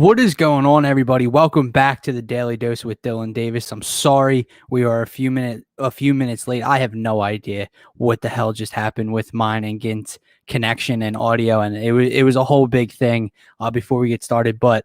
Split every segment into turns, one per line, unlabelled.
What is going on, everybody? Welcome back to the Daily Dose with Dylan Davis. I'm sorry we are a few minutes late. I have no idea what the hell just happened with mine and Gint's connection and audio, and it was a whole big thing before we get started. But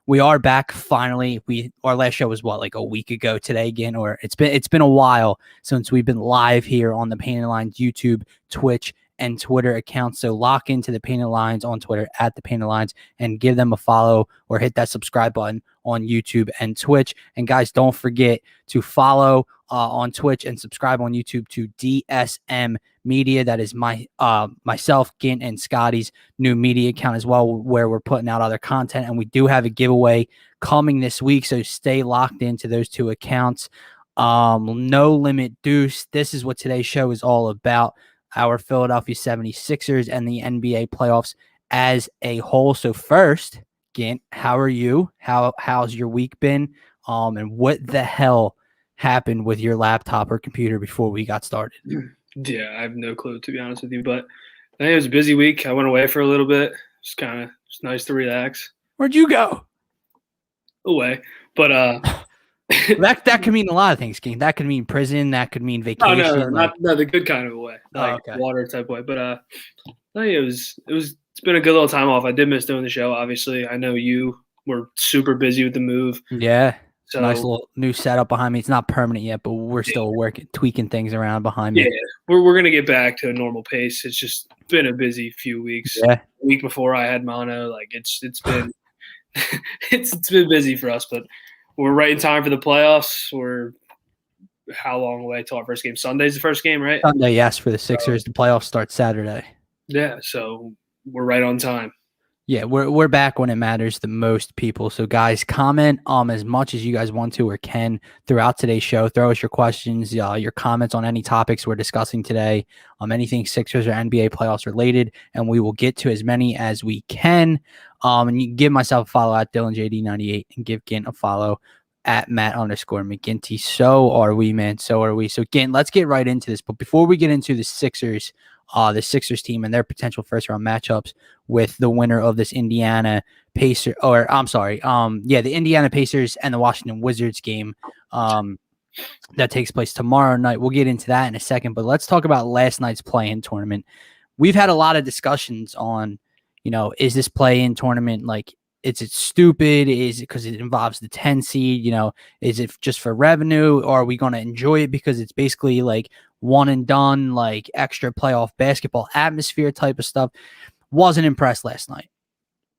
we are back finally. Our last show was like a week ago today again, or it's been a while since we've been live here on the Painted Lines YouTube, Twitch, and Twitter accounts. So lock into the Painted Lines on Twitter at the Painted Lines and give them a follow or hit that subscribe button on YouTube and Twitch. And guys, don't forget to follow on Twitch and subscribe on YouTube to DSM Media. That is myself, Gint, and Scotty's new media account as well, where we're putting out other content. And we do have a giveaway coming this week, so stay locked into those two accounts. No Limit Deuce. This is what today's show is all about. Our Philadelphia 76ers and the NBA playoffs as a whole. So first, Gint, how are you? How's your week been? And what the hell happened with your laptop or computer before we got started?
Yeah, I have no clue, to be honest with you. But I think it was a busy week. I went away for a little bit. It's nice to relax.
Where'd you go?
Away. But
that could mean a lot of things, King. That could mean prison. That could mean vacation.
No, not the good kind of away, like water type way. But I think it's been a good little time off. I did miss doing the show. Obviously, I know you were super busy with the move.
Yeah, so nice little new setup behind me. It's not permanent yet, but we're still tweaking things around behind me.
Yeah, we're gonna get back to a normal pace. It's just been a busy few weeks.
Yeah,
the week before I had mono. Like it's been it's been busy for us, but. We're right in time for the playoffs. We're how long away till our first game? Sunday's the first game, right?
Sunday, yes, for the Sixers. The playoffs start Saturday.
Yeah, so we're right on time.
Yeah, we're back when it matters the most, people. So guys, comment as much as you guys want to or can throughout today's show. Throw us your questions, your comments on any topics we're discussing today, anything Sixers or NBA playoffs related, and we will get to as many as we can. And you can give myself a follow at DylanJD98 and give Gint a follow at Matt_McGinty. So are we, man. So are we. So Gint, let's get right into this. But before we get into the Sixers team and their potential first round matchups with the winner of this the Indiana Pacers and the Washington Wizards game that takes place tomorrow night. We'll get into that in a second, but let's talk about last night's play-in tournament. We've had a lot of discussions on, is this play-in tournament is it stupid? Is it because it involves the 10 seed? Is it just for revenue, or are we going to enjoy it because it's basically like one and done, like extra playoff basketball atmosphere type of stuff? Wasn't impressed last night.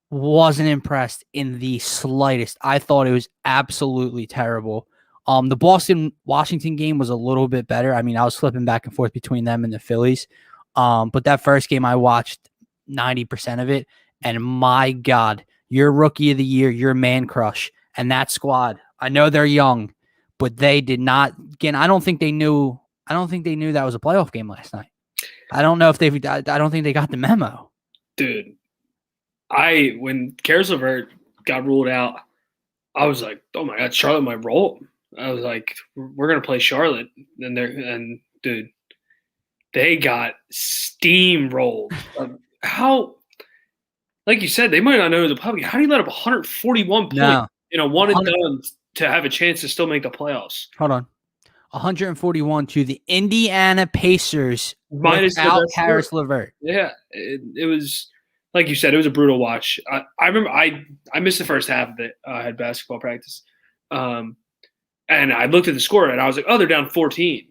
Wasn't impressed in the slightest. I thought it was absolutely terrible. The Boston-Washington game was a little bit better. I mean, I was flipping back and forth between them and the Phillies. But that first game, I watched 90% of it, and my God, your rookie of the year, your man crush, and that squad. I know they're young, but they did not. Again, I don't think they knew that was a playoff game last night. I don't know if I don't think they got the memo.
Dude, when Caris LeVert got ruled out, I was like, oh my God, Charlotte might roll. I was like, we're gonna play Charlotte, and dude, they got steamrolled. How? Like you said, they might not know the public. How do you let up 141 points in a one and done to have a chance to still make the playoffs?
Hold on. 141 to the Indiana Pacers
without
Caris LeVert.
Yeah, it was, like you said, it was a brutal watch. I remember I missed the first half of it. I had basketball practice. And I looked at the score, and I was like, oh, they're down 14.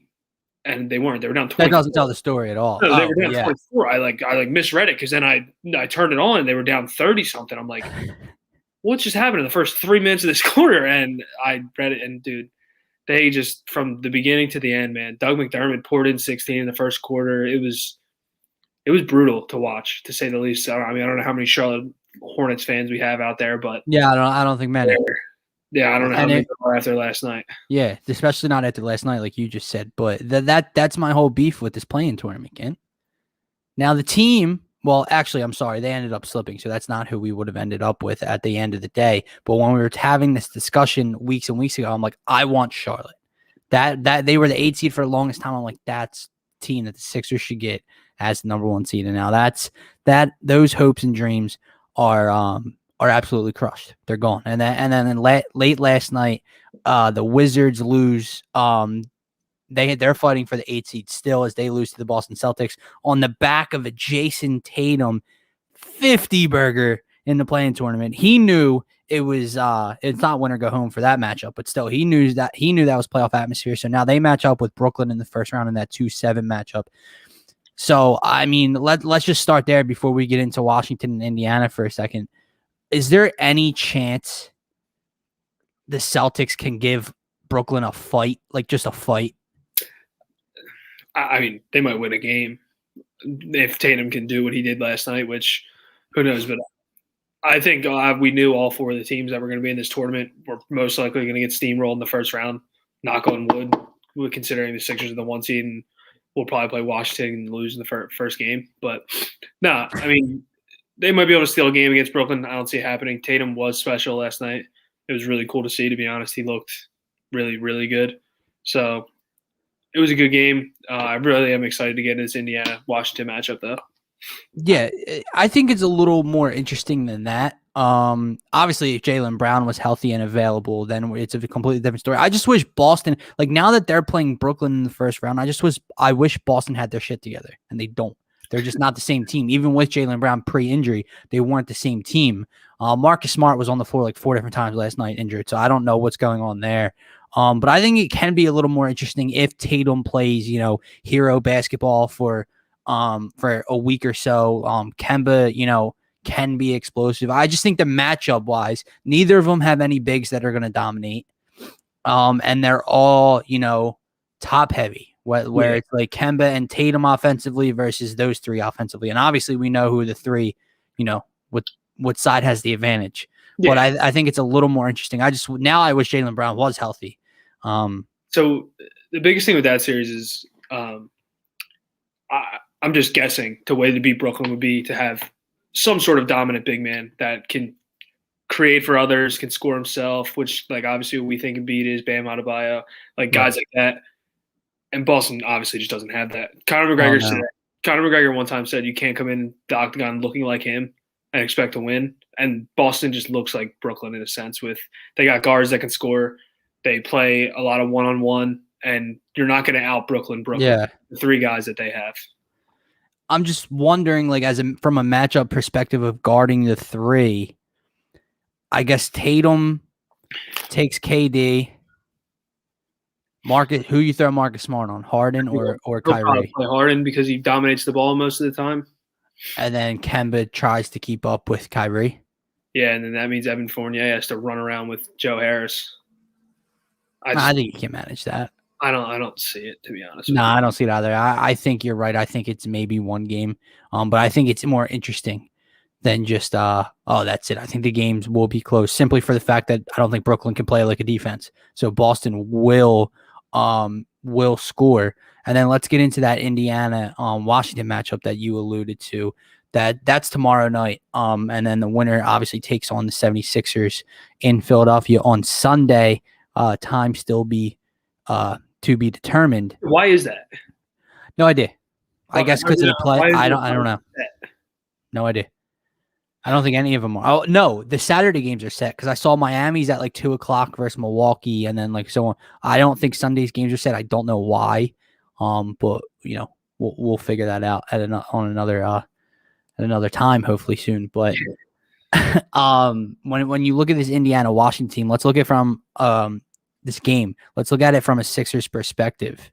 And they weren't. They were down 24.
That doesn't tell the story at all.
No, they were down 24. I misread it because then I turned it on and they were down 30-something. I'm like, what just happened in the first 3 minutes of this quarter? And I read it, and dude, they just, from the beginning to the end, man, Doug McDermott poured in 16 in the first quarter. It was brutal to watch, to say the least. I mean, I don't know how many Charlotte Hornets fans we have out there, but
yeah, I don't think many.
Yeah, I don't know how many were after last night.
Yeah, especially not after last night, like you just said. But that's my whole beef with this play-in tournament, Ken. Now the team, well, actually, I'm sorry, they ended up slipping, so that's not who we would have ended up with at the end of the day. But when we were having this discussion weeks and weeks ago, I'm like, I want Charlotte. That they were the 8 seed for the longest time. I'm like, that's the team that the Sixers should get as the number 1 seed. And now those hopes and dreams are are absolutely crushed. They're gone. And then late last night, the Wizards lose. They're fighting for the 8 seed still as they lose to the Boston Celtics on the back of a Jason Tatum 50 burger in the play-in tournament. He knew it was it's not win or go home for that matchup, but still he knew that was playoff atmosphere. So now they match up with Brooklyn in the first round in that 2-7 matchup. So I mean, let's just start there before we get into Washington and Indiana for a second. Is there any chance the Celtics can give Brooklyn a fight, like just a fight?
I mean, they might win a game if Tatum can do what he did last night, which who knows, but I think we knew all 4 of the teams that were going to be in this tournament were most likely going to get steamrolled in the first round. Knock on wood, considering the Sixers are the 1 seed, and we'll probably play Washington and lose in the first game. But no, I mean, they might be able to steal a game against Brooklyn. I don't see it happening. Tatum was special last night. It was really cool to see, to be honest. He looked really, really good. So it was a good game. I really am excited to get into this Indiana-Washington matchup, though.
Yeah, I think it's a little more interesting than that. Obviously, if Jaylen Brown was healthy and available, then it's a completely different story. I just wish Boston, like now that they're playing Brooklyn in the first round, I wish Boston had their shit together, and they don't. They're just not the same team. Even with Jaylen Brown pre-injury, they weren't the same team. Marcus Smart was on the floor like 4 different times last night injured, so I don't know what's going on there. But I think it can be a little more interesting if Tatum plays, hero basketball for a week or so. Kemba, can be explosive. I just think the matchup wise, neither of them have any bigs that are going to dominate. And they're all, top heavy, where it's like Kemba and Tatum offensively versus those 3 offensively. And obviously we know who the 3, what side has the advantage. Yeah. But I think it's a little more interesting. I wish Jaylen Brown was healthy.
So the biggest thing with that series is I'm just guessing the way to beat Brooklyn would be to have some sort of dominant big man that can create for others, can score himself, which like obviously we think Embiid is, Bam Adebayo, like guys like that. And Boston obviously just doesn't have that. Conor McGregor one time said you can't come in the octagon looking like him and expect to win. And Boston just looks like Brooklyn in a sense they got guards that can score. They play a lot of one-on-one, and you're not going to out Brooklyn. Yeah. The 3 guys that they have.
I'm just wondering, like, from a matchup perspective of guarding the 3, I guess Tatum takes KD. Who you throw Marcus Smart on, Harden or Kyrie?
Play Harden because he dominates the ball most of the time.
And then Kemba tries to keep up with Kyrie.
Yeah, and then that means Evan Fournier has to run around with Joe Harris.
I think he can manage that.
I don't see it, to be honest.
No, I don't see it either. I think you're right. I think it's maybe 1 game, but I think it's more interesting than just that's it. I think the games will be close simply for the fact that I don't think Brooklyn can play like a defense. So Boston will score. And then let's get into that Indiana Washington matchup that you alluded to. That's tomorrow night. And then the winner obviously takes on the 76ers in Philadelphia on Sunday. Time still be to be determined.
Why is that?
No idea. I guess because of the play. I don't know. No idea. I don't think any of them are. Oh no, the Saturday games are set because I saw Miami's at like 2:00 versus Milwaukee, and then like so on. I don't think Sunday's games are set. I don't know why. But we'll figure that out at another time, hopefully soon. But when you look at this Indiana Washington team, let's look at it from this game. Let's look at it from a Sixers perspective.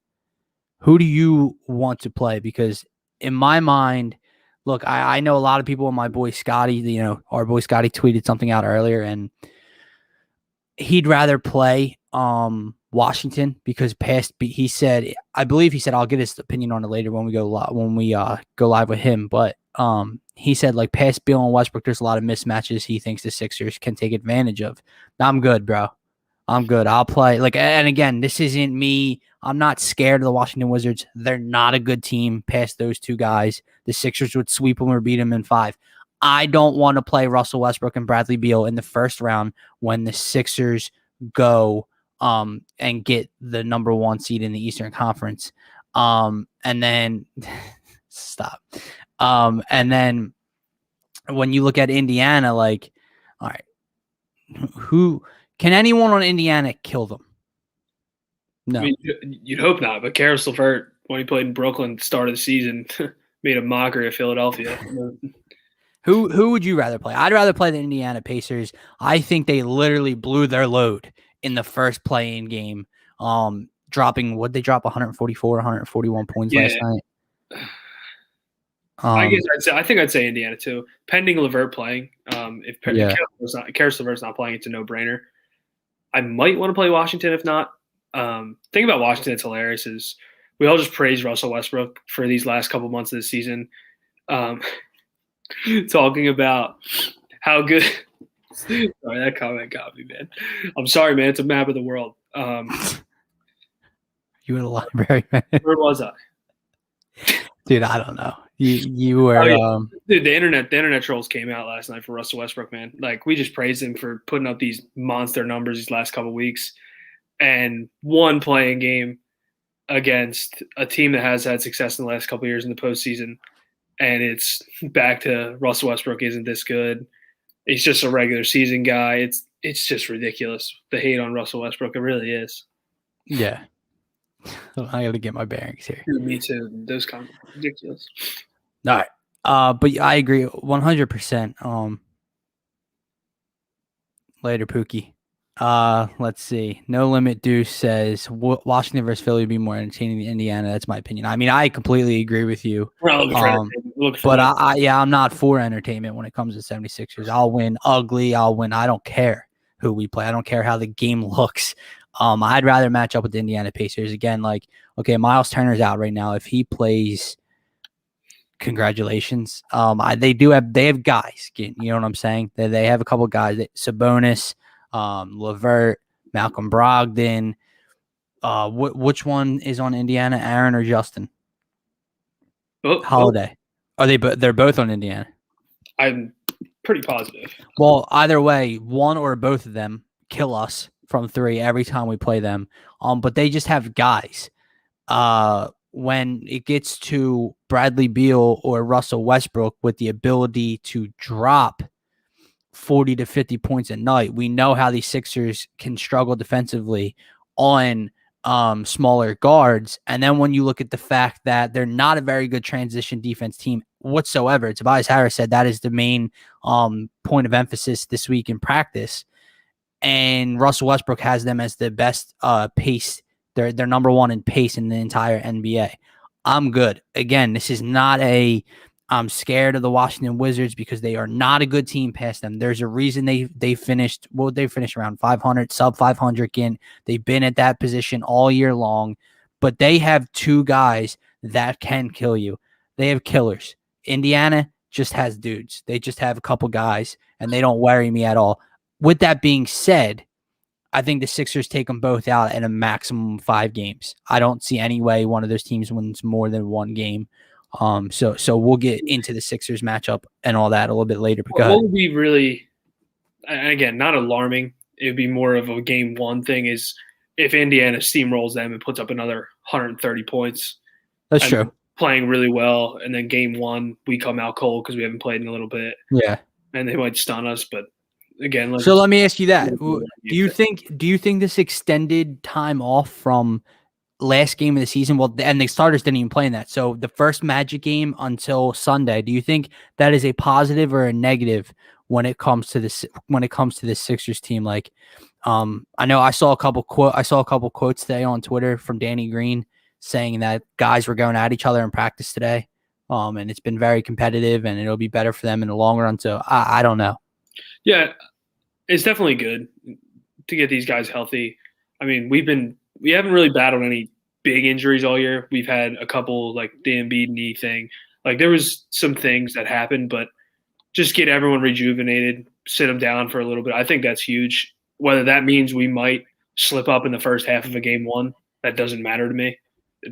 Who do you want to play? Because in my mind, look, I know a lot of people. My boy Scotty, our boy Scotty tweeted something out earlier, and he'd rather play Washington because he said, I'll get his opinion on it later when we go live with him. But he said like past Beal and Westbrook, there's a lot of mismatches he thinks the Sixers can take advantage of. I'm good, bro. I'm good. I'll play. And again, this isn't me. I'm not scared of the Washington Wizards. They're not a good team past those 2 guys. The Sixers would sweep them or beat them in 5. I don't want to play Russell Westbrook and Bradley Beal in the first round when the Sixers go and get the number 1 seed in the Eastern Conference. And then stop. And then when you look at Indiana, Who can anyone on Indiana kill them?
I
No.
mean, you'd hope not, but Karis LeVert, when he played in Brooklyn at the start of the season, made a mockery of Philadelphia.
Who would you rather play? I'd rather play the Indiana Pacers. I think they literally blew their load in the first play-in game. Dropping what they drop 144, 141 points last night.
I think I'd say Indiana too, pending LeVert playing. If Karis LeVert's not playing, it's a no-brainer. I might want to play Washington if not. Thing about Washington that's hilarious is we all just praise Russell Westbrook for these last couple months of the season, talking about how good. Sorry, that comment got me, man. I'm sorry, man. It's a map of the world.
You in the library, man?
Where was I?
Dude, I don't know. You were.
Dude, the internet trolls came out last night for Russell Westbrook, man. Like, we just praised him for putting up these monster numbers these last couple weeks, and one playing game against a team that has had success in the last couple years in the postseason, and it's back to Russell Westbrook isn't this good. He's just a regular season guy. It's just ridiculous. The hate on Russell Westbrook, it really is.
Yeah. I got to get my bearings here.
Dude, me too. Those comments are ridiculous.
All right. But I agree 100%. Later, Pookie. Let's see. No Limit Deuce says Washington versus Philly would be more entertaining than Indiana. That's my opinion. I mean, I completely agree with you. But I'm not for entertainment when it comes to 76ers. I'll win ugly. I'll win. I don't care who we play. I don't care how the game looks. I'd rather match up with the Indiana Pacers again. Like, okay, Miles Turner's out right now. If he plays, congratulations. They have guys. You know what I'm saying? They have a couple guys. Sabonis, LeVert, Malcolm Brogdon. Which one is on Indiana? Aaron or Justin? Holiday. Are they? They're both on Indiana.
I'm pretty positive.
Well, either way, one or both of them kill us from three every time we play them. But they just have guys. When it gets to Bradley Beal or Russell Westbrook with the ability to drop 40 to 50 points a night, we know how these Sixers can struggle defensively on smaller guards. And then when you look at the fact that they're not a very good transition defense team whatsoever, Tobias Harris said that is the main point of emphasis this week in practice. And Russell Westbrook has them as the best pace. They're number one in pace in the entire NBA. I'm good. Again, this is not I'm scared of the Washington Wizards because they are not a good team past them. There's a reason they finished around 500, sub 500 again. They've been at that position all year long, but they have two guys that can kill you. They have killers. Indiana just has dudes. They just have a couple guys, and they don't worry me at all. With that being said, I think the Sixers take them both out in a maximum 5 games. I don't see any way one of those teams wins more than one game. So we'll get into the Sixers matchup and all that a little bit later.
What would be really, again, not alarming, it would be more of a game one thing is if Indiana steamrolls them and puts up another 130 points.
That's true.
Playing really well, and then game one, we come out cold because we haven't played in a little bit.
Yeah.
And they might stun us, but again,
so let me ask you that. Do you think this extended time off from last game of the season, and the starters didn't even play in that, so the first Magic game until Sunday, do you think that is a positive or a negative when it comes to this Sixers team? Like, I know I saw a couple quotes today on Twitter from Danny Green saying that guys were going at each other in practice today, and it's been very competitive, and it'll be better for them in the long run. So I don't know.
Yeah, it's definitely good to get these guys healthy. I mean, we haven't really battled any big injuries all year. We've had a couple, like the Embiid knee thing. Like, there was some things that happened, but just get everyone rejuvenated, sit them down for a little bit. I think that's huge. Whether that means we might slip up in the first half of a game one, that doesn't matter to me.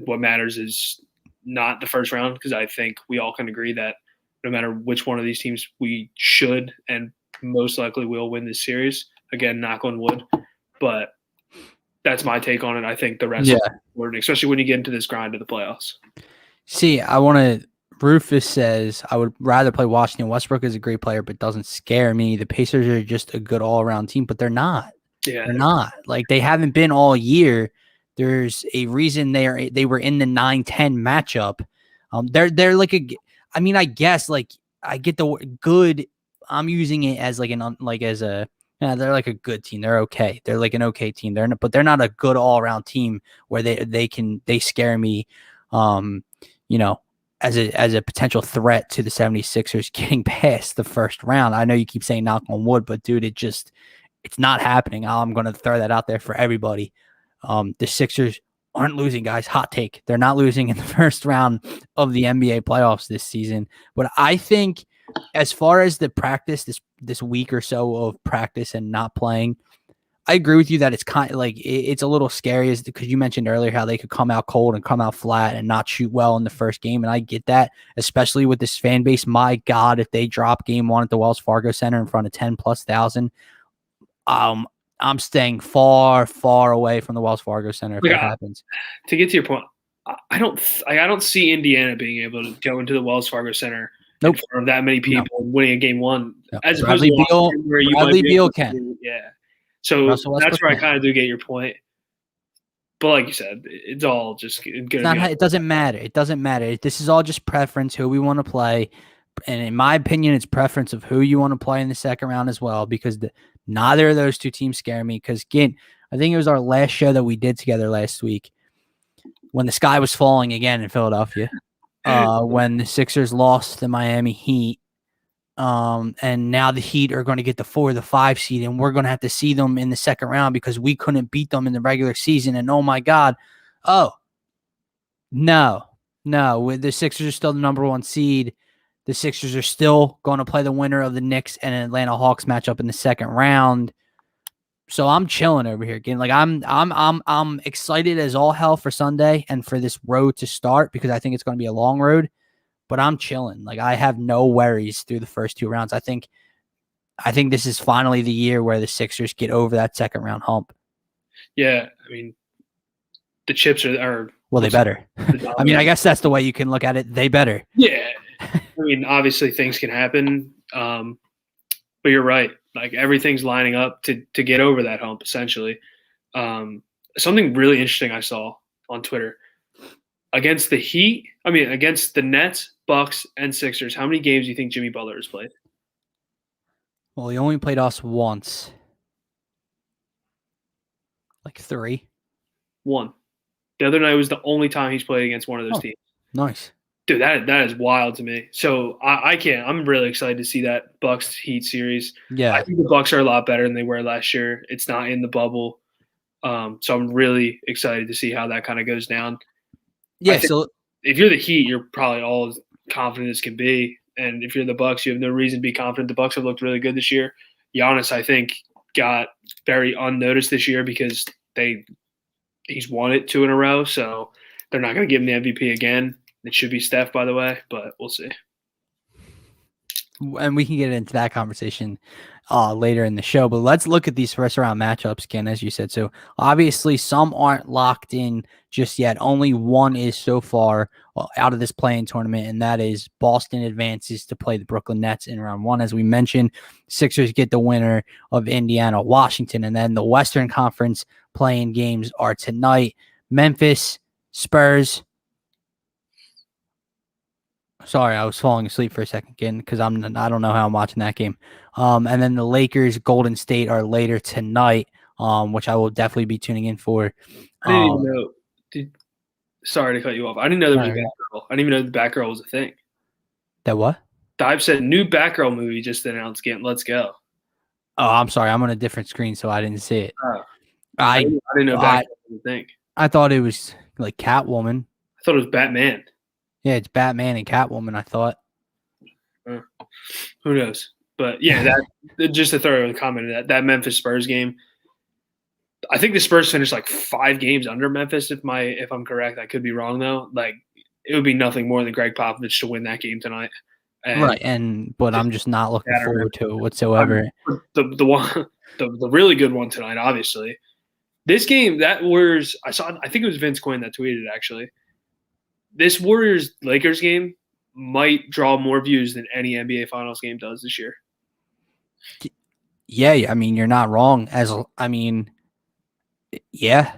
What matters is not the first round, because I think we all can agree that no matter which one of these teams, we should and most likely will win this series. Again, knock on wood. But that's my take on it. I think the rest is important, especially when you get into this grind of the playoffs.
See, I want to Rufus says, I would rather play Washington. Westbrook is a great player, but doesn't scare me. The Pacers are just a good all-around team, but they're not.
Yeah,
They're not. Like, they haven't been all year. There's a reason they were in the 9-10 matchup. They're like I mean, I guess like I get the good. I'm using it as like they're like a good team. They're okay. They're like an okay team. But they're not a good all-around team where they scare me. You know, as a potential threat to the 76ers getting past the first round. I know you keep saying knock on wood, but dude, it's not happening. I'm going to throw that out there for everybody. The Sixers aren't losing, guys. Hot take. They're not losing in the first round of the NBA playoffs this season. But I think as far as the practice, this week or so of practice and not playing, I agree with you that it's kind of like it's a little scary because you mentioned earlier how they could come out cold and come out flat and not shoot well in the first game. And I get that, especially with this fan base. My God, if they drop game one at the Wells Fargo Center in front of 10,000+, I'm staying far, far away from the Wells Fargo Center if that happens.
To get to your point, I don't see Indiana being able to go into the Wells Fargo Center in front of that many people and winning a game one.
No.
As
Bradley
opposed to
Beal,
where you
Bradley
might
Beal can.
Yeah. So that's where I kind of do get your point. But like you said, it's all just good.
It doesn't matter. It doesn't matter. This is all just preference, who we want to play. And in my opinion, it's preference of who you want to play in the second round as well, because neither of those two teams scare me. Because, again, I think it was our last show that we did together last week when the sky was falling again in Philadelphia, when the Sixers lost the Miami Heat. And now the Heat are going to get the 4 or the 5 seed, and we're going to have to see them in the second round because we couldn't beat them in the regular season. And oh my God, no, the Sixers are still the number 1 seed. The Sixers are still going to play the winner of the Knicks and Atlanta Hawks matchup in the second round. So I'm chilling over here again. Like I'm excited as all hell for Sunday and for this road to start because I think it's going to be a long road. But I'm chilling. Like I have no worries through the first 2 rounds. I think this is finally the year where the Sixers get over that second round hump.
Yeah, I mean, the chips are
well, they better. I mean, I guess that's the way you can look at it. They better.
Yeah, I mean, obviously things can happen, but you're right. Like everything's lining up to get over that hump. Essentially, something really interesting I saw on Twitter. Against the Heat, against the Nets, Bucks, and Sixers, how many games do you think Jimmy Butler has played?
Well, he only played us once. Like 3?
1. The other night was the only time he's played against one of those teams.
Nice.
Dude, that is wild to me. So I can't. I'm really excited to see that Bucks Heat series.
Yeah.
I think the Bucks are a lot better than they were last year. It's not in the bubble. So I'm really excited to see how that kind of goes down.
Yeah, so
if you're the Heat, you're probably all as confident as can be. And if you're the Bucks, you have no reason to be confident. The Bucks have looked really good this year. Giannis, I think, got very unnoticed this year because he's won it 2 in a row, so they're not going to give him the MVP again. It should be Steph, by the way, but we'll see.
And we can get into that conversation later in the show. But let's look at these first round matchups again, as you said. So obviously some aren't locked in just yet. Only one is so far out of this play-in tournament, and that is Boston advances to play the Brooklyn Nets in round 1. As we mentioned, Sixers get the winner of Indiana, Washington, and then the Western Conference play-in games are tonight. Memphis, Spurs. Sorry, I was falling asleep for a second again because I don't know how I'm watching that game. And then the Lakers, Golden State are later tonight, which I will definitely be tuning in for.
I didn't even know. Sorry to cut you off. I didn't know there was a Batgirl. I didn't even know the Batgirl was a thing.
That what?
Dive said new Batgirl movie just announced. Let's go.
Oh, I'm sorry. I'm on a different screen, so I didn't see it.
I didn't know Batgirl was a thing.
I thought it was like Catwoman.
I thought it was Batman.
Yeah, it's Batman and Catwoman, I thought.
Who knows? But yeah, that just to throw a comment at that Memphis Spurs game. I think the Spurs finished like 5 games under Memphis, if I'm correct. I could be wrong though. Like it would be nothing more than Greg Popovich to win that game tonight.
But I'm just not looking forward to it whatsoever.
The really good one tonight, obviously. This game, that Warriors, I think it was Vince Quinn that tweeted actually. This Warriors-Lakers game, might draw more views than any NBA Finals game does this year.
Yeah, I mean, you're not wrong. Yeah.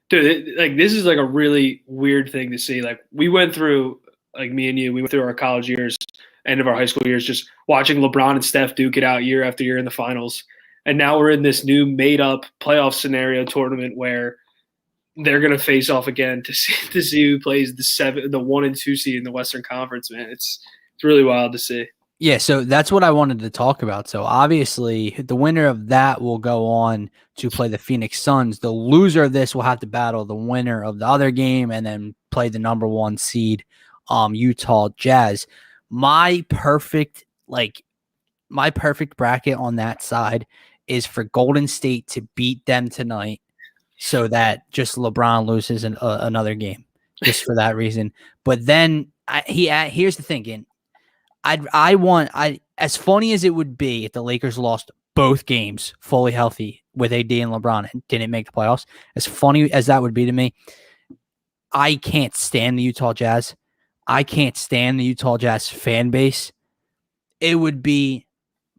Dude, like this is like a really weird thing to see. Like we went through, like me and you, we went through our college years, end of our high school years, just watching LeBron and Steph duke it out year after year in the finals. And now we're in this new made up playoff scenario tournament where they're gonna face off again to see who plays the 1 and 2 seed in the Western Conference, man. It's really wild to see.
Yeah, so that's what I wanted to talk about. So obviously, the winner of that will go on to play the Phoenix Suns. The loser of this will have to battle the winner of the other game and then play the number 1 seed, Utah Jazz. My perfect bracket on that side is for Golden State to beat them tonight, so that just LeBron loses another game, just for that reason. But then here's the thing, as funny as it would be if the Lakers lost both games fully healthy with AD and LeBron and didn't make the playoffs, as funny as that would be to me, I can't stand the Utah Jazz. I can't stand the Utah Jazz fan base. It would be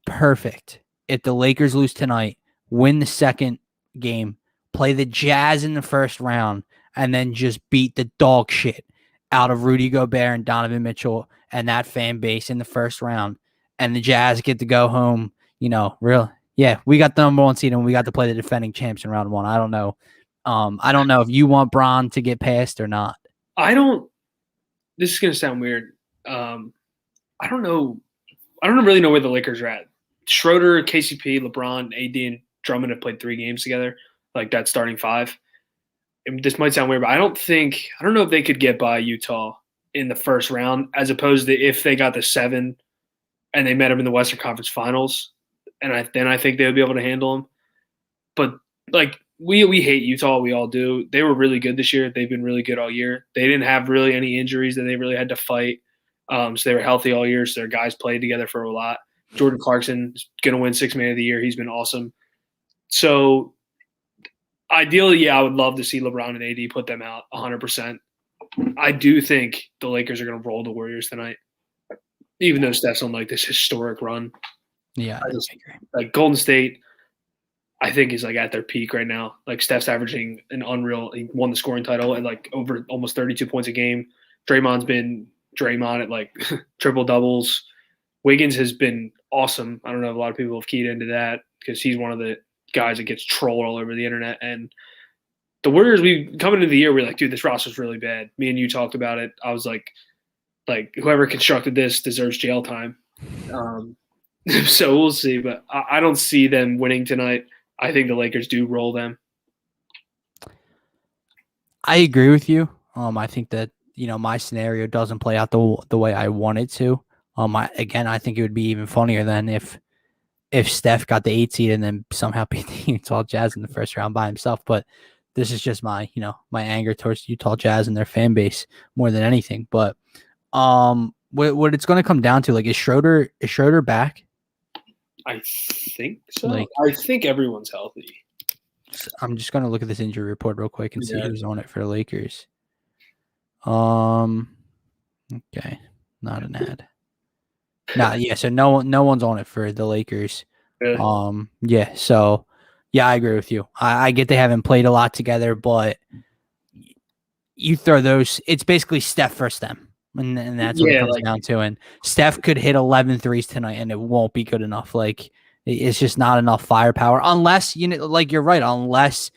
perfect if the Lakers lose tonight, win the second game, play the Jazz in the first round, and then just beat the dog shit out of Rudy Gobert and Donovan Mitchell and that fan base in the first round, and the Jazz get to go home, we got the number 1 seed and we got to play the defending champs in round 1. I don't know. I don't know if you want Bron to get past or not.
This is going to sound weird. I don't know. I don't really know where the Lakers are at. Schroeder, KCP, LeBron, AD, and Drummond have played 3 games together, like that starting 5. And this might sound weird, but I don't know if they could get by Utah in the first round, as opposed to if they got the 7 and they met them in the Western Conference Finals, and then I think they would be able to handle them. But like we hate Utah, we all do. They were really good this year. They've been really good all year. They didn't have really any injuries that they really had to fight, so they were healthy all year. So their guys played together for a lot. Jordan Clarkson is going to win 6th Man of the Year. He's been awesome. So ideally, I would love to see LeBron and AD put them out 100%. I do think the Lakers are going to roll the Warriors tonight, even though Steph's on like this historic run.
Yeah,
I agree. Like Golden State, I think is like at their peak right now. Like Steph's averaging an unreal. He won the scoring title at like over almost 32 points a game. Draymond's been Draymond at like triple doubles. Wiggins has been awesome. I don't know if a lot of people have keyed into that because he's one of the guys that gets trolled all over the internet. And the Warriors, we coming into the year, we're like, dude, this roster's really bad. Me and you talked about it. I was like whoever constructed this deserves jail time. So we'll see, but I don't see them winning tonight. I think the Lakers do roll them.
I agree with you. I think that my scenario doesn't play out the way I want it to. I think it would be even funnier than if Steph got the 8 seed and then somehow beat the Utah Jazz in the first round by himself. But this is just my anger towards Utah Jazz and their fan base more than anything. But what it's going to come down to, like, is Schroeder back?
I think so. I think everyone's healthy.
I'm just going to look at this injury report real quick and see who's on it for the Lakers. Okay, not an ad. So no one's on it for the Lakers.
Really?
So I agree with you. I get they haven't played a lot together, but you throw those, it's basically Steph versus them. And that's what it comes down to. And Steph could hit 11 threes tonight and it won't be good enough. Like, it's just not enough firepower unless, you're right, unless,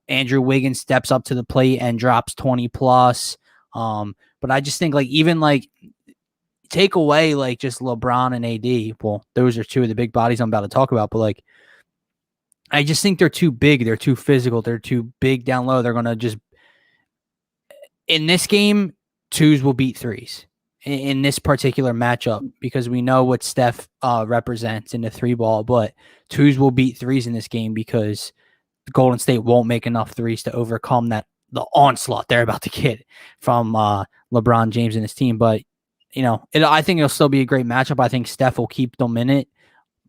Andrew Wiggins steps up to the plate and drops 20 plus. But I just think take away just LeBron and AD. Well, those are 2 of the big bodies I'm about to talk about, but I just think they're too big. They're too physical. They're too big down low. They're going to just, in this game, 2s will beat 3s in this particular matchup because we know what Steph represents in the 3-ball, but 2s will beat 3s in this game because Golden State won't make enough 3s to overcome the onslaught they're about to get from LeBron James and his team. But, I think it'll still be a great matchup. I think Steph will keep them in it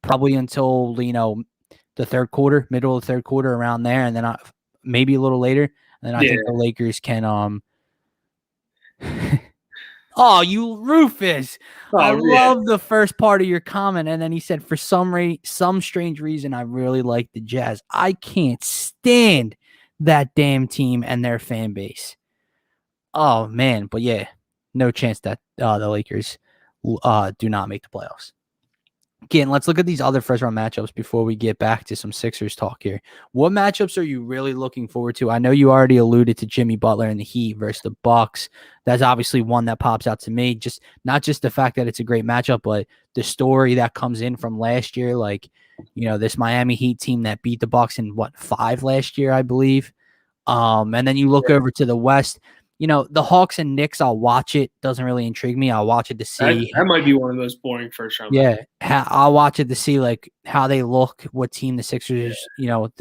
probably until, the third quarter, middle of the third quarter, around there, and then maybe a little later. And then I think the Lakers can Oh, you Rufus. I
Oh yeah,
love the first part of your comment. And then he said, for some strange reason, I really like the Jazz. I can't stand that damn team and their fan base. Oh, man. But yeah, no chance that the Lakers do not make the playoffs. Again, let's look at these other first round matchups before we get back to some Sixers talk here. What matchups are you really looking forward to? I know you already alluded to Jimmy Butler and the Heat versus the Bucks. That's obviously one that pops out to me. Just not just the fact that it's a great matchup, but the story that comes in from last year, like, this Miami Heat team that beat the Bucks in 5 last year, I believe. And then you look over to the West. The Hawks and Knicks, I'll watch it. Doesn't really intrigue me. I'll watch it to see.
that might be one of those boring first round.
Yeah, I'll watch it to see like how they look, what team the Sixers, how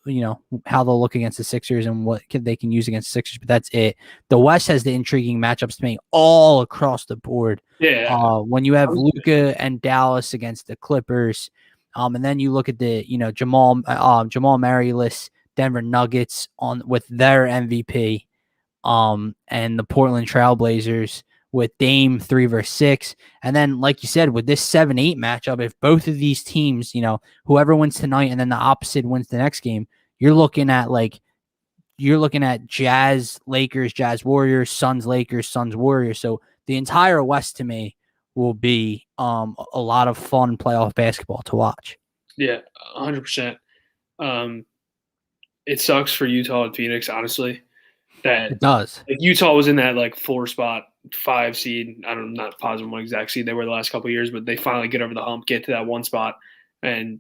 they'll look against the Sixers and what they can use against the Sixers. But that's it. The West has the intriguing matchups to me all across the board.
Yeah.
When you have Luka and Dallas against the Clippers, and then you look at the Jamal Murray-less Denver Nuggets with their MVP, and the Portland Trailblazers with Dame 3 versus 6. And then, like you said, with this 7-8 matchup, if both of these teams, whoever wins tonight and then the opposite wins the next game, you're looking at Jazz, Lakers, Jazz, Warriors, Suns, Lakers, Suns, Warriors. So the entire West to me will be a lot of fun playoff basketball to watch.
Yeah, 100%. It sucks for Utah and Phoenix, honestly. That
it does.
Like Utah was in that 4 spot, 5 seed. I'm not positive what exact seed they were the last couple of years, but they finally get over the hump, get to that 1 spot, and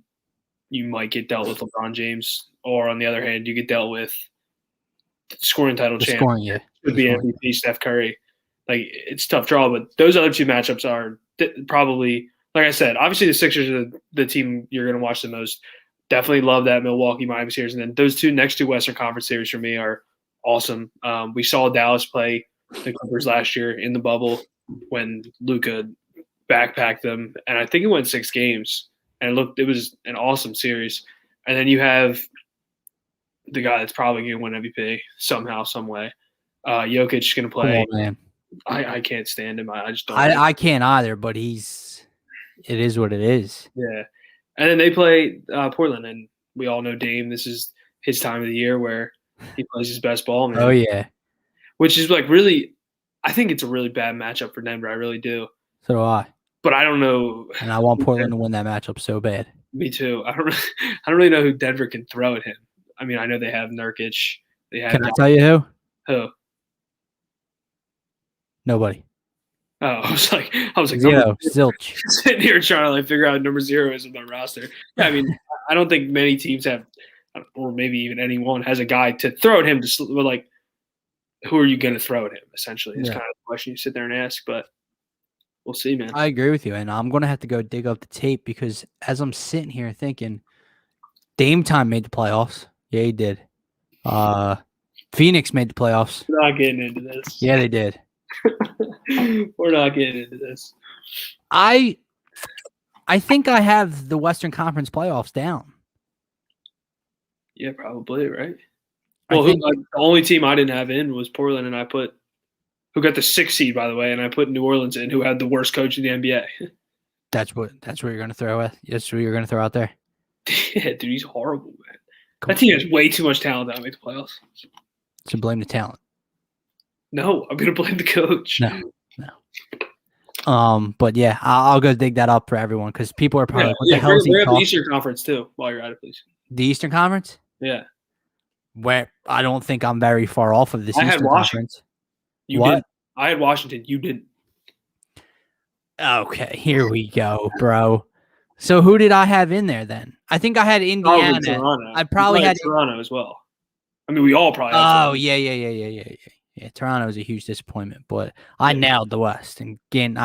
you might get dealt with LeBron James, or on the other hand, you get dealt with scoring title champ. Could be MVP Steph Curry. Like, it's a tough draw, but those other 2 matchups are probably, like I said, obviously the Sixers are the team you're going to watch the most. Definitely love that Milwaukee-Miami series, and then those next two Western Conference series for me are awesome. We saw Dallas play the Clippers last year in the bubble when Luka backpacked them, and I think it went 6 games. And it was an awesome series. And then you have the guy that's probably going to win MVP somehow, some way. Jokic is going to play.
Cool, man.
I can't stand him. I just don't.
I can't either, but it is what it is.
Yeah. And then they play Portland, and we all know Dame. This is his time of the year where he plays his best ball, man.
Oh, yeah.
Which is really – I think it's a really bad matchup for Denver. I really do.
So do I.
But I don't know.
And I want Portland to win that matchup so bad.
Me too. I don't really know who Denver can throw at him. I mean, I know they have Nurkic.
Can I tell you who?
Who?
Nobody.
Oh, I was like,
zilch.
Sitting here trying to figure out who number 0 is in my roster. Yeah, I mean, I don't think many teams have, or maybe even anyone has a guy to throw at him. Who are you going to throw at him? Essentially, it's kind of the question you sit there and ask. But we'll see, man.
I agree with you, and I'm going to have to go dig up the tape because as I'm sitting here thinking, Dame Time made the playoffs. Yeah, he did. Phoenix made the playoffs.
We're not getting into this.
Yeah, they did.
We're not getting into this.
I think I have the Western Conference playoffs down.
Yeah, probably, right? Well, the only team I didn't have in was Portland, and I put – who got the 6th seed, by the way, and I put New Orleans in, who had the worst coach in the NBA.
That's what you're going to throw at? That's what you're going to throw out there?
Yeah, dude, he's horrible, man. That team has way too much talent to make the playoffs.
So blame the talent.
No, I'm going to blame the coach.
No. But yeah, I'll go dig that up for everyone because people are probably what the hell is he
talking? The Eastern Conference too. While you're at it, please.
The Eastern Conference?
Yeah.
Where I don't think I'm very far off of this Eastern Conference.
You did. I had Washington. You didn't.
Okay, here we go, bro. So who did I have in there then? I think I had Indiana.
Toronto.
I probably had
Toronto as well. I mean, we all probably.
Oh yeah. Toronto was a huge disappointment, but I nailed the West. And again,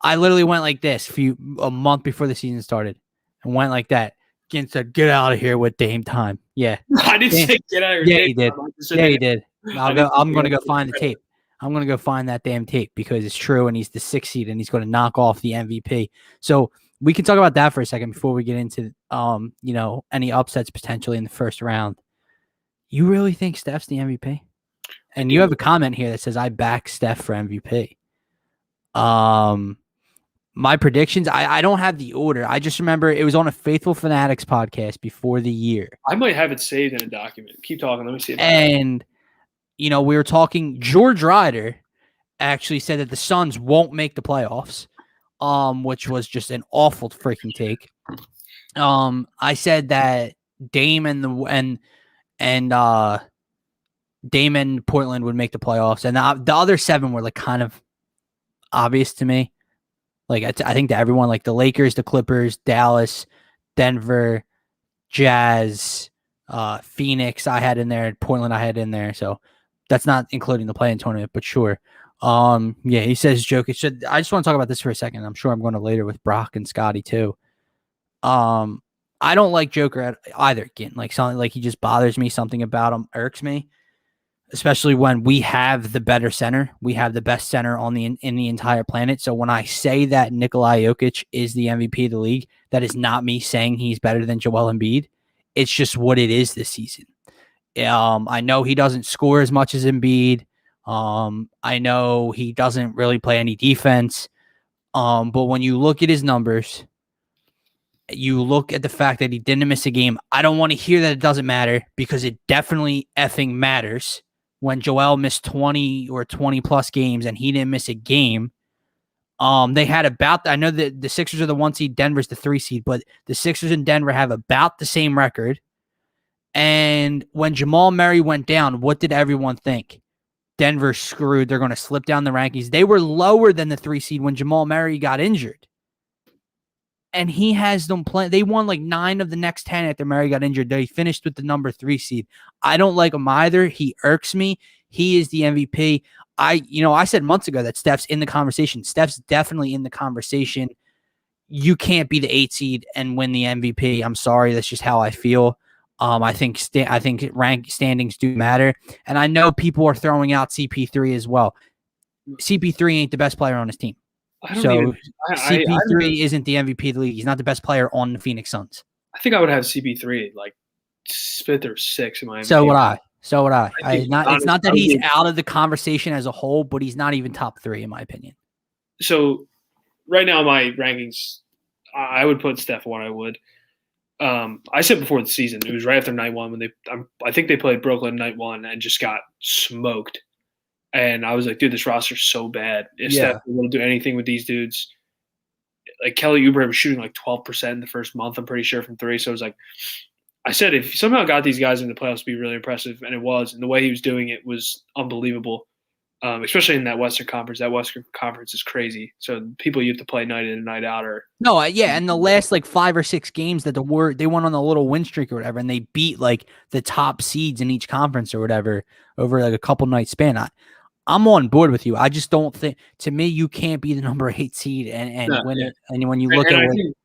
I literally went like this a month before the season started, and went like that. Again, said, "Get out of here with Dame Time." Yeah,
I didn't say get out of
here. Yeah, he did. Yeah, he did. I'm gonna go find the tape. I'm gonna go find that damn tape because it's true, and he's the 6th seed, and he's going to knock off the MVP. So we can talk about that for a second before we get into any upsets potentially in the first round. You really think Steph's the MVP? And you have a comment here that says, I back Steph for MVP. My predictions, I don't have the order. I just remember it was on a Faithful Fanatics podcast before the year.
I might have it saved in a document. Keep talking. Let me see.
And, we were talking, George Ryder actually said that the Suns won't make the playoffs, which was just an awful freaking take. I said that Dame and Dame and Portland would make the playoffs, and the other 7 were like kind of obvious to me. Like I think to everyone, like the Lakers, the Clippers, Dallas, Denver, Jazz, Phoenix, I had in there, Portland, I had in there. So that's not including the play-in tournament, but sure. Yeah, he says Jokic. I just want to talk about this for a second. I'm sure I'm going to later with Brock and Scotty too. I don't like Joker either. Again, like something like he just bothers me. Something about him irks me, especially when we have the better center. We have the best center in the entire planet. So when I say that Nikola Jokic is the MVP of the league, that is not me saying he's better than Joel Embiid. It's just what it is this season. I know he doesn't score as much as Embiid. I know he doesn't really play any defense. But when you look at his numbers, you look at the fact that he didn't miss a game. I don't want to hear that it doesn't matter, because it definitely effing matters. When Joel missed 20 or 20 plus games and he didn't miss a game, they had I know that the Sixers are the 1 seed, Denver's the 3 seed, but the Sixers and Denver have about the same record. And when Jamal Murray went down, what did everyone think? Denver's screwed. They're going to slip down the rankings. They were lower than the 3 seed when Jamal Murray got injured. And he has them playing. They won like 9 of the next 10 after Murray got injured. They finished with the number 3 seed. I don't like him either. He irks me. He is the MVP. I said months ago that Steph's in the conversation. Steph's definitely in the conversation. You can't be the 8 seed and win the MVP. I'm sorry. That's just how I feel. I think rank standings do matter. And I know people are throwing out CP3 as well. CP3 ain't the best player on his team. CP3 isn't the MVP of the league. He's not the best player on the Phoenix Suns.
I think I would have CP3 like 5th or 6th in my MVP.
So would I. It's not that he's out of the conversation as a whole, but he's not even top 3 in my opinion.
So right now my rankings, I would put Steph 1. I would. I said before the season, it was right after night 1 when I think they played Brooklyn night 1 and just got smoked. And I was like, dude, this roster's so bad. If Steph will do anything with these dudes, like Kelly Oubre was shooting like 12% in the first month, I'm pretty sure, from 3. So I was like, I said, if somehow got these guys in the playoffs, it'd be really impressive. And it was. And the way he was doing it was unbelievable, especially in that Western Conference. That Western Conference is crazy. So people you have to play night in and night out are.
No, yeah. And the last like 5 or 6 games that they went on a little win streak or whatever, and they beat like the top seeds in each conference or whatever over like a couple night span. I'm on board with you. I just don't think, to me, you can't be the number 8 seed and win it. And when you look at it,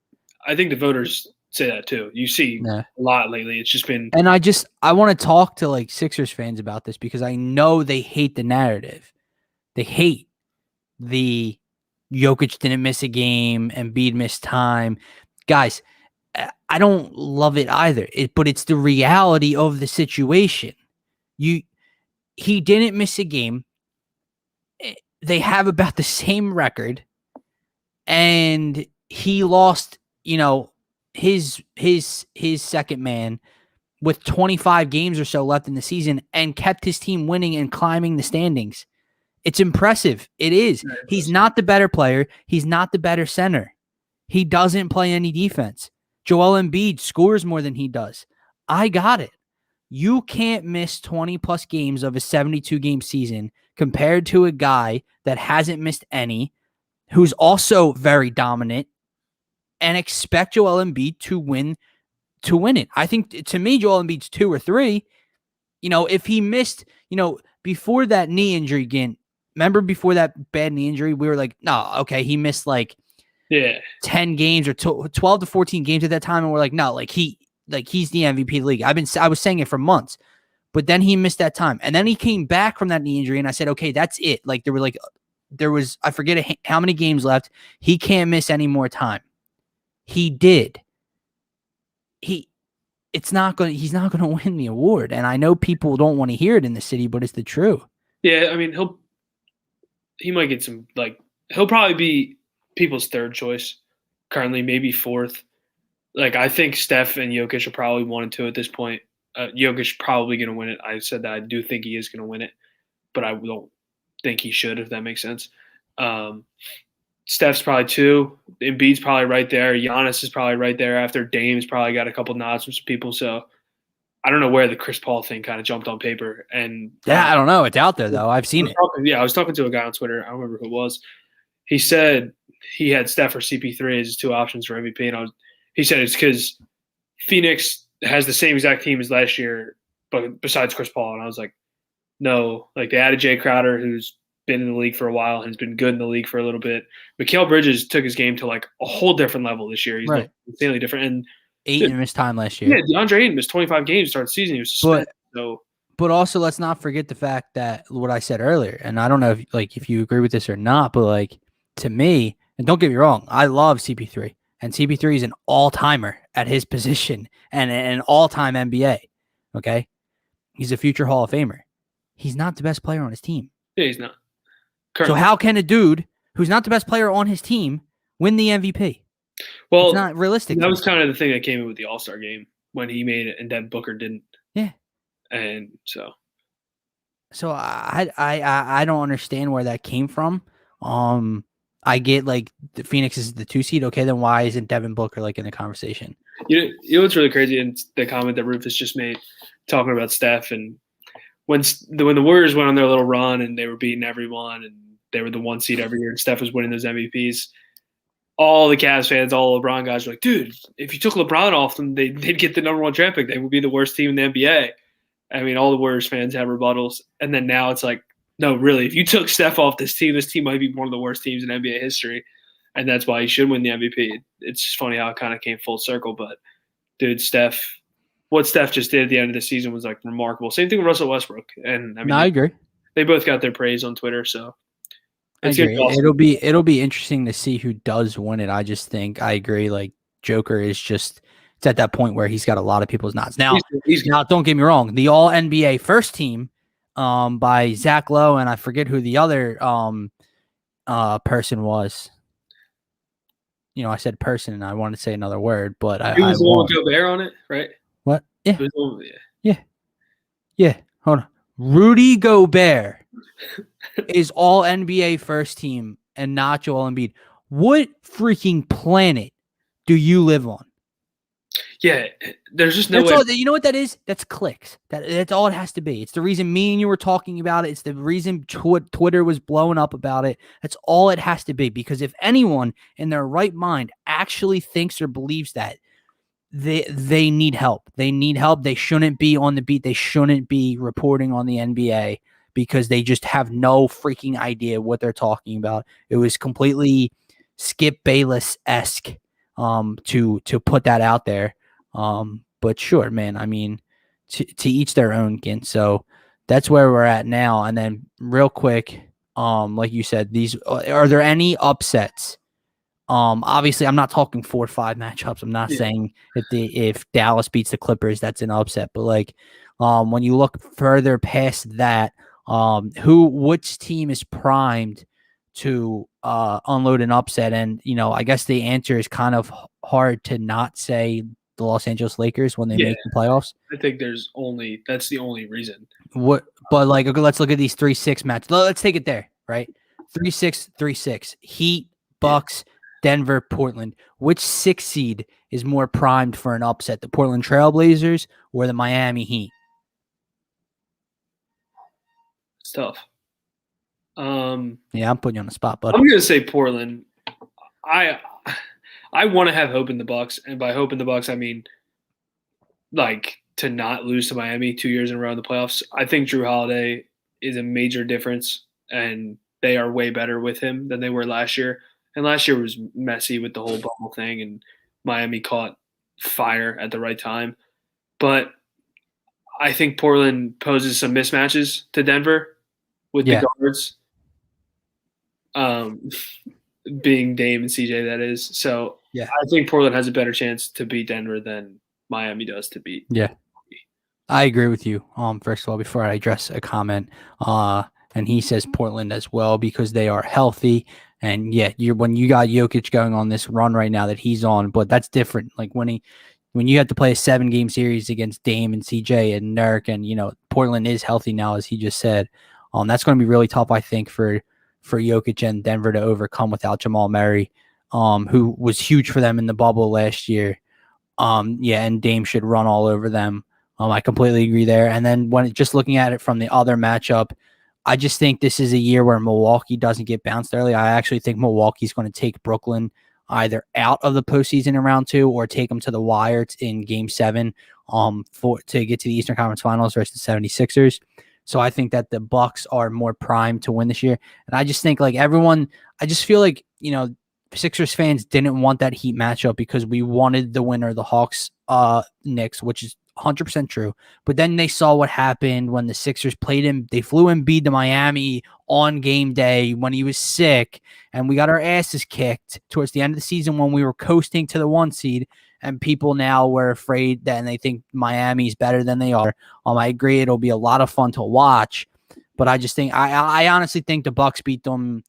I think the voters say that too. You see a lot lately. It's just been.
And I want to talk to like Sixers fans about this, because I know they hate the narrative. They hate the Jokic didn't miss a game, Embiid missed time. Guys, I don't love it either. But it's the reality of the situation. He didn't miss a game. They have about the same record, and he lost, his second man with 25 games or so left in the season and kept his team winning and climbing the standings. It's impressive. It is. He's not the better player. He's not the better center. He doesn't play any defense. Joel Embiid scores more than he does. I got it. You can't miss 20 plus games of a 72 game season compared to a guy that hasn't missed any, who's also very dominant, and expect Joel Embiid to win it. I think, to me, Joel Embiid's 2 or 3. If he missed, before that knee injury again, remember before that bad knee injury, we were like, no, okay, he missed like 10 games or 12 to 14 games at that time, and we're like, no, he's the MVP of the league. I was saying it for months, but then he missed that time, and then he came back from that knee injury, and I said, okay, that's it. There was I forget how many games left. He can't miss any more time. He did. He's not going to win the award, and I know people don't want to hear it in the city, but it's the truth.
Yeah, I mean, he might get some he'll probably be people's third choice currently, maybe fourth. Like, I think Steph and Jokic are probably 1 and 2 at this point. Jokic probably going to win it. I said that I do think he is going to win it, but I don't think he should, if that makes sense. Steph's probably 2. Embiid's probably right there. Giannis is probably right there after. Dame's probably got a couple nods from some people. So I don't know where the Chris Paul thing kind of jumped on paper. And
Yeah, I don't know. It's out there, though. I've seen it.
I was talking to a guy on Twitter. I don't remember who it was. He said he had Steph or CP3 as his 2 options for MVP. And he said it's because Phoenix has the same exact team as last year, but besides Chris Paul. And I was like, no. Like, they added Jay Crowder, who's been in the league for a while and has been good in the league for a little bit. Mikal Bridges took his game to like a whole different level this year. He's
Right.
insanely different. And
Ayton missed time last year.
Yeah, DeAndre Ayton missed 25 games to start the season. He was suspended.
But also, let's not forget the fact that what I said earlier, and I don't know if you agree with this or not, but like, to me, and don't get me wrong, I love CP3, and CP3 is an all-timer at his position and an all-time NBA. Okay, he's a future Hall of Famer. He's not the best player on his team.
Yeah, he's not.
So how can a dude who's not the best player on his team win the MVP?
Well,
it's not realistic.
That was kind of the thing that came in with the All-Star game when he made it and Devin Booker didn't.
Yeah.
And so
I don't understand where that came from. I get like the Phoenix is the 2 seed. Okay, then why isn't Devin Booker like in the conversation?
You know what's really crazy? And the comment that Rufus just made talking about Steph, and when the Warriors went on their little run and they were beating everyone and they were the 1 seed every year and Steph was winning those MVPs, all the Cavs fans, all LeBron guys were like, dude, if you took LeBron off them, they'd get the number 1 draft pick. They would be the worst team in the NBA. I mean, all the Warriors fans have rebuttals. And then now it's like, no, really, if you took Steph off this team might be one of the worst teams in NBA history. And that's why he should win the MVP. It's just funny how it kind of came full circle. But, dude, what Steph just did at the end of the season was, like, remarkable. Same thing with Russell Westbrook. And, I mean,
I agree.
They both got their praise on Twitter, so.
I agree. Awesome. It'll be interesting to see who does win it. I just think I agree. Like, Joker is just – it's at that point where he's got a lot of people's nods. Now, now, don't get me wrong. The All NBA first team by Zach Lowe, and I forget who the other person was. You know, I said person, and I wanted to say another word, but
he was the one with Gobert on it, right?
What? Yeah.
Yeah.
Hold on. Rudy Gobert is All NBA first team and not Joel Embiid. What freaking planet do you live on?
Yeah, there's just no way.
You know what that is? That's clicks. That's all it has to be. It's the reason me and you were talking about it. It's the reason Twitter was blowing up about it. That's all it has to be. Because if anyone in their right mind actually thinks or believes that, they need help. They need help. They shouldn't be on the beat. They shouldn't be reporting on the NBA because they just have no freaking idea what they're talking about. It was completely Skip Bayless-esque to put that out there. But sure, man, I mean, to each their own, Gint. So that's where we're at now. And then real quick, like you said, are there any upsets? Obviously I'm not talking 4 or 5 matchups. I'm not saying if Dallas beats the Clippers, that's an upset, but like, when you look further past that, which team is primed to unload an upset? And, you know, I guess the answer is kind of hard to not say the Los Angeles Lakers when they make the playoffs.
I think that's the only reason.
But like, okay, let's look at these 3-6 matches. Let's take it there, right? 3-6, 3-6. Heat, Bucks, Denver, Portland. Which 6 seed is more primed for an upset? The Portland Trailblazers or the Miami Heat?
It's tough.
Yeah, I'm putting you on the spot, bud.
I'm gonna say Portland. I want to have hope in the Bucks, and by hope in the Bucks, I mean like to not lose to Miami 2 years in a row in the playoffs. I think Jrue Holiday is a major difference, and they are way better with him than they were last year. And last year was messy with the whole bubble thing, and Miami caught fire at the right time. But I think Portland poses some mismatches to Denver with the guards. Being Dame and CJ, that is. So I think Portland has a better chance to beat Denver than Miami does to beat.
Yeah. I agree with you. First of all, before I address a comment, and he says Portland as well because they are healthy. And yeah, when you got Jokic going on this run right now that he's on, but that's different. Like when you have to play a 7-game series against Dame and CJ and Nurk, and Portland is healthy now, as he just said. That's going to be really tough, I think, for Jokic and Denver to overcome without Jamal Murray, who was huge for them in the bubble last year. Yeah, and Dame should run all over them. I completely agree there. And then just looking at it from the other matchup, I just think this is a year where Milwaukee doesn't get bounced early. I actually think Milwaukee's going to take Brooklyn either out of the postseason in round 2 or take them to the wire in game 7 to get to the Eastern Conference Finals versus the 76ers. So I think that the Bucks are more primed to win this year. And I just think I just feel like, Sixers fans didn't want that Heat matchup because we wanted the winner, the Hawks, Knicks, which is 100% true. But then they saw what happened when the Sixers played him. They flew Embiid to Miami on game day when he was sick, and we got our asses kicked towards the end of the season when we were coasting to the 1 seed, and people now were afraid that, and they think Miami's better than they are. I agree it'll be a lot of fun to watch, but I just think I honestly think the Bucks beat them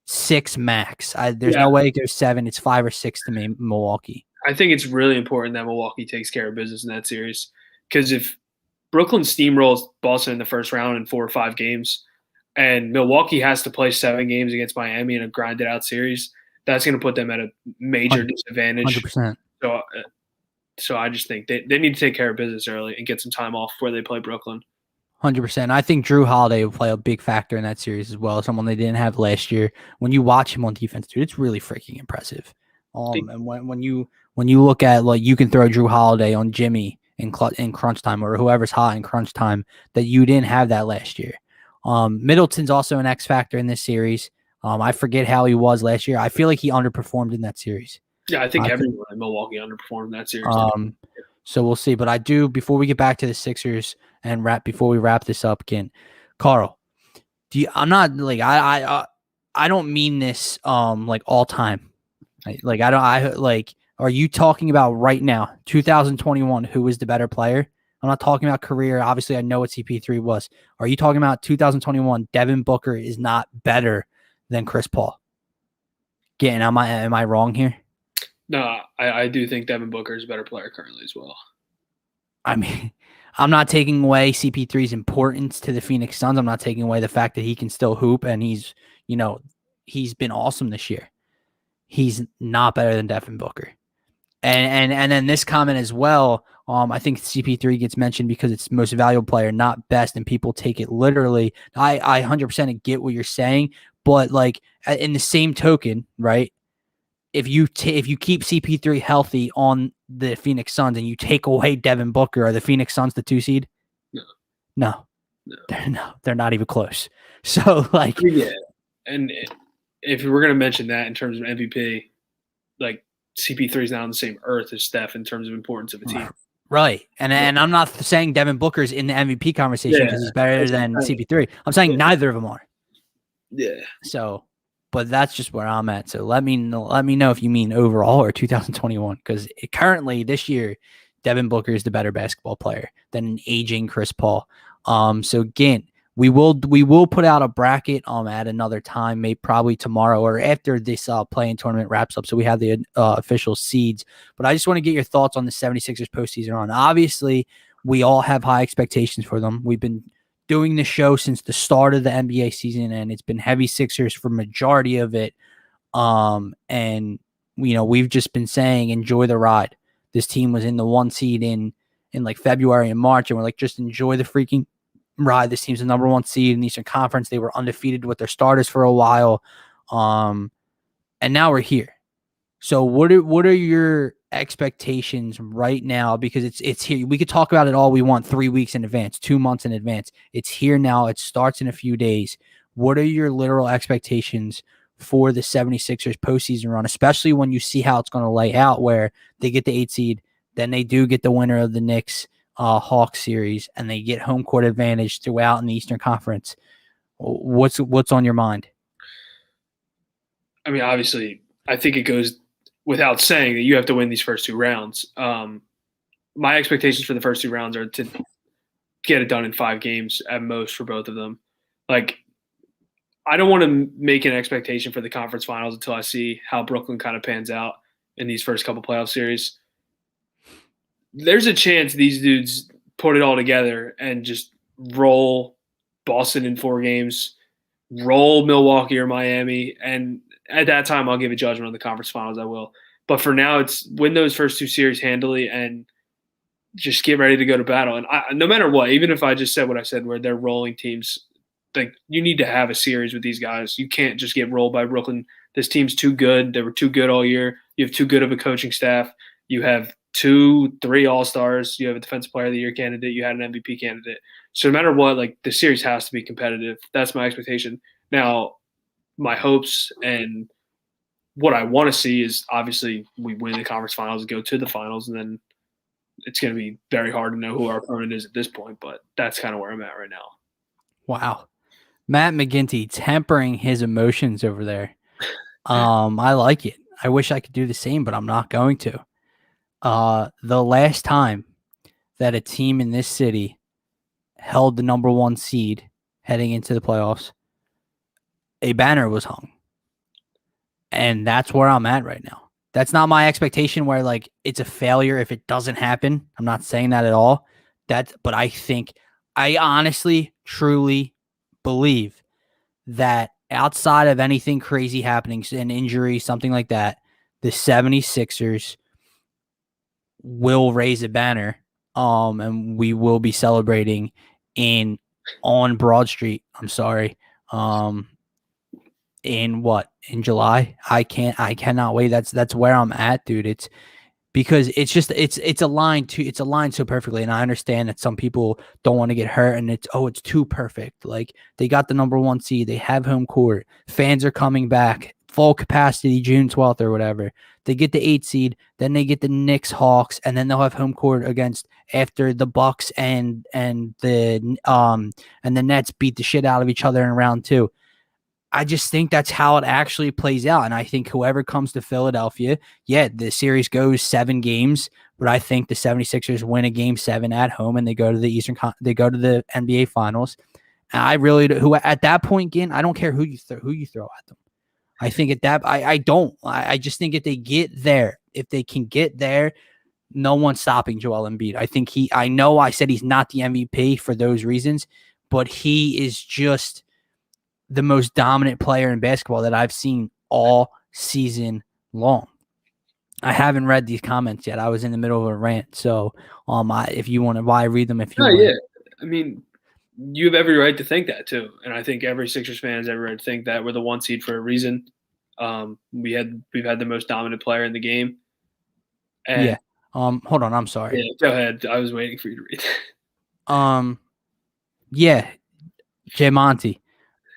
6 max. There's no way it goes 7. It's 5 or 6 to me, Milwaukee.
I think it's really important that Milwaukee takes care of business in that series, because if Brooklyn steamrolls Boston in the first round in 4 or 5 games, and Milwaukee has to play 7 games against Miami in a grinded out series, that's going to put them at a major disadvantage.
100%.
So I just think they need to take care of business early and get some time off before they play Brooklyn.
100%. I think Drew Holiday will play a big factor in that series as well. Someone they didn't have last year. When you watch him on defense, dude, it's really freaking impressive. And when you look at, like, you can throw Drew Holiday on Jimmy in crunch time, or whoever's hot in crunch time, that you didn't have that last year. Middleton's also an X factor in this series. I forget how he was last year. I feel like he underperformed in that series.
Yeah, I think everyone in Milwaukee underperformed in that series.
So we'll see. But I do, before we get back to the Sixers and before we wrap this up again, Carl, I'm not like, I don't mean this like all time. Are you talking about right now, 2021, who is the better player? I'm not talking about career. Obviously, I know what CP3 was. Are you talking about 2021? Devin Booker is not better than Chris Paul. Again, am I wrong here?
No, I do think Devin Booker is a better player currently as well.
I mean, I'm not taking away CP3's importance to the Phoenix Suns. I'm not taking away the fact that he can still hoop, and he's been awesome this year. He's not better than Devin Booker. And then this comment as well, I think CP3 gets mentioned because it's most valuable player, not best, and people take it literally. I 100% get what you're saying, but like in the same token, right? If you keep CP3 healthy on the Phoenix Suns and you take away Devin Booker, are the Phoenix Suns the 2 seed? No. They're not even close. So like,
yeah, and if we're gonna mention that in terms of MVP, like CP3 is not on the same earth as Steph in terms of importance of a team.
Right. And I'm not saying Devin Booker's in the MVP conversation because he's better than CP3. I'm saying neither of them are.
Yeah.
So, but that's just where I'm at. So let me know if you mean overall or 2021, because currently this year, Devin Booker is the better basketball player than an aging Chris Paul. So again, we will put out a bracket at another time, maybe probably tomorrow or after this play-in tournament wraps up, so we have the official seeds. But I just want to get your thoughts on the 76ers postseason run. Obviously, we all have high expectations for them. We've been doing the show since the start of the NBA season, and it's been heavy Sixers for majority of it. And we've just been saying enjoy the ride. This team was in the 1 seed in like February and March, and we're like, just enjoy the freaking ride. This team's the number 1 seed in the Eastern Conference. They were undefeated with their starters for a while, and now we're here. So what are your expectations right now? Because it's here. We could talk about it all we want 3 weeks in advance, 2 months in advance. It's here now. It starts in a few days. What are your literal expectations for the 76ers postseason run, especially when you see how it's going to lay out, where they get the 8 seed, then they do get the winner of the Knicks Hawks series, and they get home court advantage throughout in the Eastern Conference? What's on your mind?
I mean, obviously, I think it goes without saying that you have to win these first 2 rounds. My expectations for the first 2 rounds are to get it done in 5 games at most for both of them. Like, I don't want to make an expectation for the conference finals until I see how Brooklyn kind of pans out in these first couple playoff series. There's a chance these dudes put it all together and just roll Boston in 4 games, roll Milwaukee or Miami, and at that time I'll give a judgment on the conference finals. I will. But for now, it's win those first 2 series handily and just get ready to go to battle. And no matter what, even if I just said what I said, where they're rolling teams, like you need to have a series with these guys. You can't just get rolled by Brooklyn. This team's too good. They were too good all year. You have too good of a coaching staff. You have 2, 3 All-Stars. You have a Defensive Player of the Year candidate. You had an MVP candidate. So no matter what, like the series has to be competitive. That's my expectation. Now, my hopes and what I want to see is obviously we win the conference finals, go to the finals, and then it's going to be very hard to know who our opponent is at this point. But that's kind of where I'm at right now.
Wow. Matt McGinty tempering his emotions over there. I like it. I wish I could do the same, but I'm not going to. The last time that a team in this city held the number 1 seed heading into the playoffs, a banner was hung. And that's where I'm at right now. That's not my expectation where like it's a failure if it doesn't happen. I'm not saying that at all. But I honestly, truly believe that outside of anything crazy happening, an injury, something like that, the 76ers will raise a banner. And we will be celebrating on Broad Street. I'm sorry. In July? I cannot wait. That's where I'm at, dude. It's because it's aligned so perfectly. And I understand that some people don't want to get hurt and it's too perfect. Like they got the number 1 seed, they have home court, fans are coming back, full capacity June 12th or whatever. They get the 8 seed, then they get the Knicks, Hawks, and then they'll have home court against after the Bucks and the Nets beat the shit out of each other in round 2. I just think that's how it actually plays out. And I think whoever comes to Philadelphia, the series goes 7 games, but I think the 76ers win a game 7 at home and they go to they go to the NBA finals. And I really do, at that point, again, I don't care who you throw at them. I think at that, I just think if they get there, if they can get there, no one's stopping Joel Embiid. I know I said he's not the MVP for those reasons, but he is just the most dominant player in basketball that I've seen all season long. I haven't read these comments yet. I was in the middle of a rant. So if you want to, why read them if you want.
Yeah. I mean, you have every right to think that too. And I think every Sixers fan has every right to think that we're the 1 seed for a reason. We've had the most dominant player in the game. And,
hold on. I'm sorry.
Yeah, go ahead. I was waiting for you to read.
Jay Monty.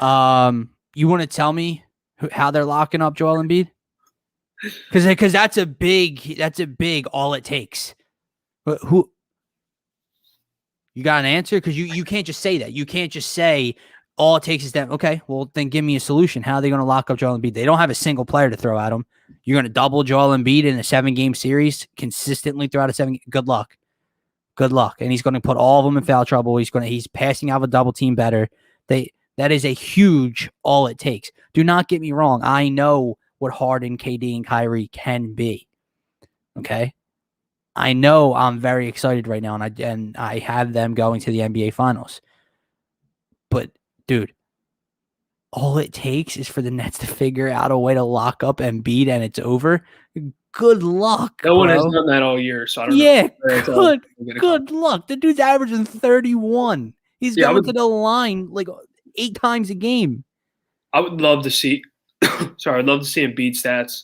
You want to tell me how they're locking up Joel Embiid? Because that's a big all it takes. Who you got an answer? Because you can't just say that. You can't just say all it takes is that. Okay, well then give me a solution. How are they going to lock up Joel Embiid? They don't have a single player to throw at him. You're going to double Joel Embiid in a 7-game series consistently throughout a 7. Good luck. And he's going to put all of them in foul trouble. He's passing out of a double team better. That is a huge all it takes. Do not get me wrong. I know what Harden, KD, and Kyrie can be. Okay? I know I'm very excited right now, and I have them going to the NBA Finals. But, dude, all it takes is for the Nets to figure out a way to lock up Embiid, and it's over. Good luck,
No one has done that all year, so I don't know.
Yeah, good luck. The dude's averaging 31. He's going to the line like 8 times a game.
I would love to see I'd love to see Embiid stats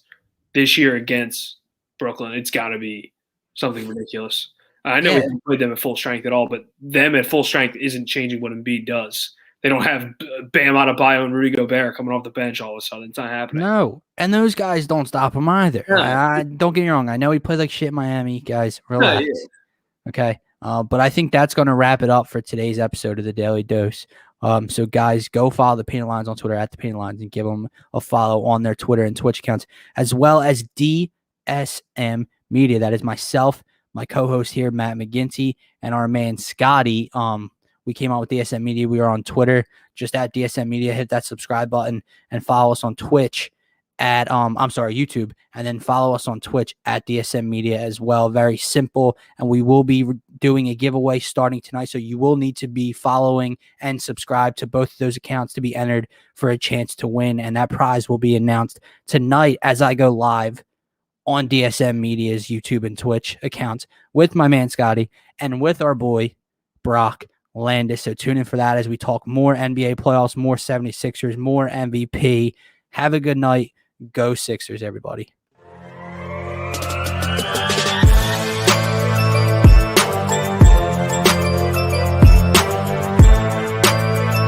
this year against Brooklyn. It's got to be something ridiculous. I know we haven't played them at full strength at all, but them at full strength isn't changing what Embiid does. They don't have Bam Adebayo and Rudy Gobert coming off the bench all of a sudden. It's not happening.
No, and those guys don't stop him either. No. Don't get me wrong. I know he played like shit in Miami. Guys, relax. Okay? But I think that's going to wrap it up for today's episode of the Daily Dose. So guys, go follow the Painted Lines on Twitter at the Painted Lines and give them a follow on their Twitter and Twitch accounts, as well as DSM Media. That is myself, my co-host here, Matt McGinty, and our man Scotty. we came out with DSM Media. We are on Twitter, just at DSM Media. Hit that subscribe button and follow us on Twitch at YouTube, and then follow us on Twitch at DSM Media as well. Very simple, and we will be doing a giveaway starting tonight, so you will need to be following and subscribe to both of those accounts to be entered for a chance to win, and that prize will be announced tonight as I go live on DSM Media's YouTube and Twitch accounts with my man Scotty and with our boy Brock Landis. So tune in for that as we talk more NBA playoffs, more 76ers, more MVP. Have a good night. Go Sixers, everybody.